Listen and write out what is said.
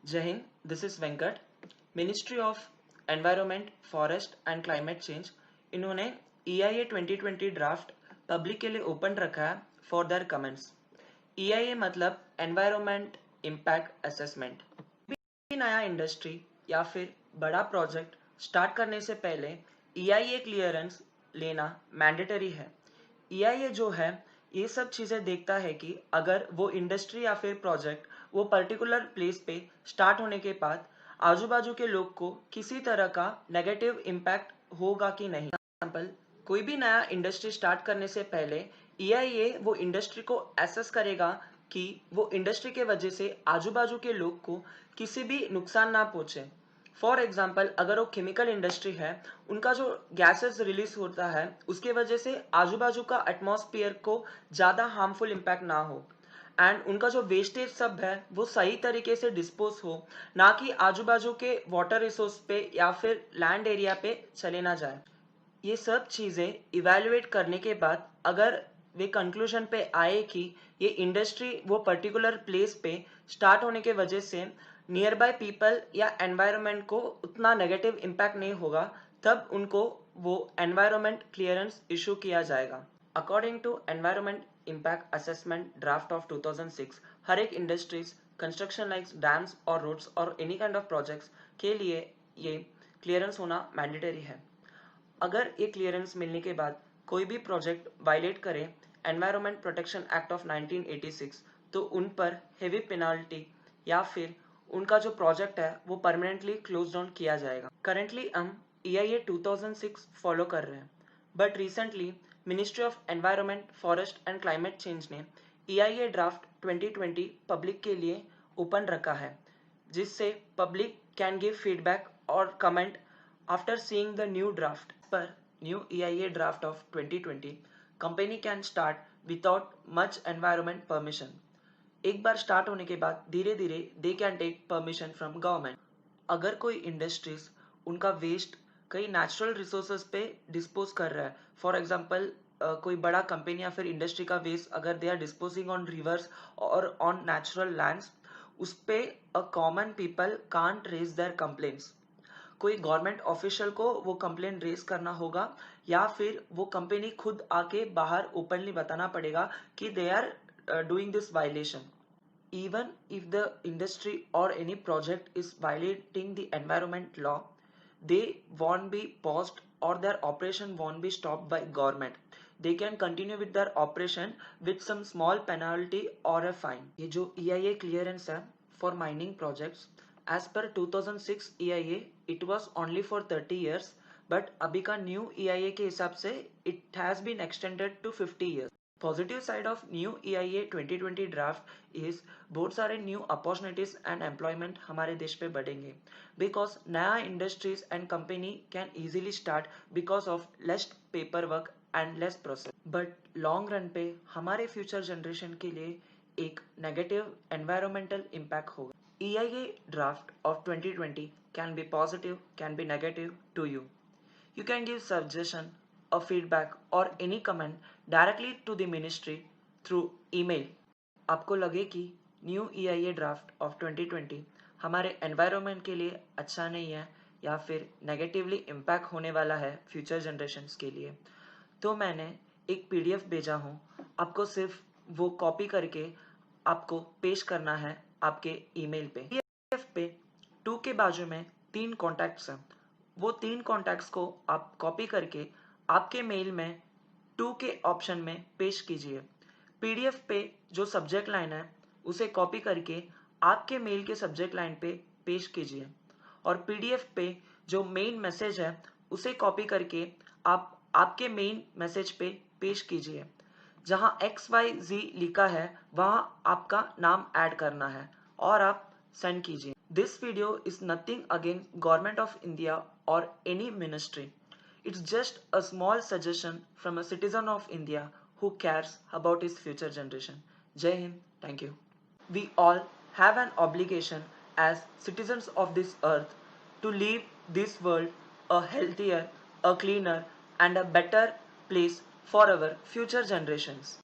जय हिंद, this is Venkat. Ministry of environment, forest and climate change इन्होंने EIA 2020 ड्राफ्ट पब्लिक के लिए ओपन रखा है फॉर देयर कमेंट्स। EIA मतलब एनवायरनमेंट इम्पैक्ट असेसमेंट। भी नया इंडस्ट्री या फिर बड़ा प्रोजेक्ट स्टार्ट करने से पहले EIA क्लियरेंस लेना मैंडेटरी है। EIA जो है ये सब चीज़ें देखता है कि अगर वो इंडस्ट्री या फिर प्रोजेक्ट वो पर्टिकुलर प्लेस पे स्टार्ट होने के बाद आजू बाजू के लोग को किसी तरह का नेगेटिव इम्पैक्ट होगा कि नहीं। एग्जाम्पल, कोई भी नया इंडस्ट्री स्टार्ट करने से पहले EIA वो इंडस्ट्री को एसेस करेगा कि वो इंडस्ट्री के वजह से आजू बाजू के लोग को किसी भी नुकसान ना पहुंचे। फॉर एग्जाम्पल, अगर वो केमिकल इंडस्ट्री है, उनका जो गैसेस रिलीज होता है उसके वजह से आजू बाजू का एटमॉस्फेयर को ज़्यादा हार्मफुल इम्पैक्ट ना हो एंड उनका जो वेस्टेज सब है वो सही तरीके से डिस्पोज हो, ना कि आजू बाजू के वाटर रिसोर्स पे या फिर लैंड एरिया पे चले ना जाए। ये सब चीज़ें इवेल्युएट करने के बाद अगर वे कंक्लूजन पे आए कि ये इंडस्ट्री वो पर्टिकुलर प्लेस पे स्टार्ट होने के वजह से नियर बाय पीपल या एनवायरनमेंट को उतना नेगेटिव इम्पैक्ट नहीं होगा, तब उनको वो एनवायरनमेंट क्लियरेंस इशू किया जाएगा। According to environment impact assessment draft of 2006, हर एक इंडस्ट्रीज कंस्ट्रक्शन लाइक डैम्स और रोड्स और एनी काइंड ऑफ प्रोजेक्ट्स के लिए ये क्लियरेंस होना मैंडेटरी है। अगर ये क्लियरेंस मिलने के बाद कोई भी प्रोजेक्ट वायलेट करे एनवायरनमेंट प्रोटेक्शन एक्ट ऑफ 1986, तो उन पर हेवी पेनाल्टी या फिर उनका जो प्रोजेक्ट है वो परमानेंटली क्लोज डाउन किया जाएगा। करेंटली हम EIA 2006 फॉलो कर रहे हैं, but recently ministry of environment, forest and climate change ने EIA ड्राफ्ट 2020 पब्लिक के लिए ओपन रखा है, जिससे पब्लिक कैन गिव फीडबैक और comment after seeing the new draft. पर new EIA draft of 2020 company can start without much environment permission. एक बार स्टार्ट होने के बाद धीरे धीरे they can take permission from government. अगर कोई इंडस्ट्रीज उनका वेस्ट कई नेचुरल रिसोर्सेज पे डिस्पोज कर रहा है, फॉर एग्जांपल कोई बड़ा कंपनी या फिर इंडस्ट्री का वेस्ट अगर they are disposing on rivers और ऑन नेचुरल लैंड्स, उस पे a common people can't raise their complaints. कोई गवर्नमेंट ऑफिशियल को वो कंप्लेंट रेज करना होगा या फिर वो कंपनी खुद आके बाहर ओपनली बताना पड़ेगा कि they are doing this violation. Even if the industry or any project is violating the environment law, they won't be paused or their operation won't be stopped by government. They can continue with their operation with some small penalty or a fine. ये जो EIA clearance है for mining projects, as per 2006 EIA, it was only for 30 years, but अभी का new EIA के हिसाब से it has been extended to 50 years. Positive side of new EIA 2020 draft is बहुत सारे न्यू अपॉर्चुनिटीज एंड एम्प्लॉयमेंट हमारे देश पे बढ़ेंगे, बिकॉज नया industries and company can easily start because of less paper work and less process. But long run पे हमारे future generation के लिए एक नेगेटिव एनवायरमेंटल इम्पैक्ट होगा। EIA draft of 2020 can be positive, can be negative to you. You can give suggestion or feedback or any comment directly to the ministry through email. आपको लगे कि new EIA draft of 2020 हमारे environment के लिए अच्छा नहीं है या फिर नेगेटिवली इम्पैक्ट होने वाला है फ्यूचर जनरेशन्स के लिए, तो मैंने एक PDF भेजा हूँ। आपको सिर्फ वो कॉपी करके आपको पेश करना है आपके ईमेल पे। PDF पे 2 के बाजू में 3 कॉन्टैक्ट्स हैं, वो 3 कॉन्टैक्ट्स को आप कॉपी करके आपके मेल में 2 के ऑप्शन में पेश कीजिए। PDF पे जो सब्जेक्ट लाइन है उसे कॉपी करके आपके मेल के सब्जेक्ट लाइन पे पेश कीजिए, और PDF पे जो मेन मैसेज है उसे कॉपी करके आप आपके मेन मैसेज पे पेश कीजिए। जहां XYZ लिखा है वहां आपका नाम ऐड करना है और आप सेंड कीजिए। This video is nothing against government of India और any ministry. It's just a small suggestion from a citizen of India who cares about his future generation. Jai Hind, thank you. We all have an obligation as citizens of this earth to leave this world a healthier, a cleaner, and a better place for our future generations.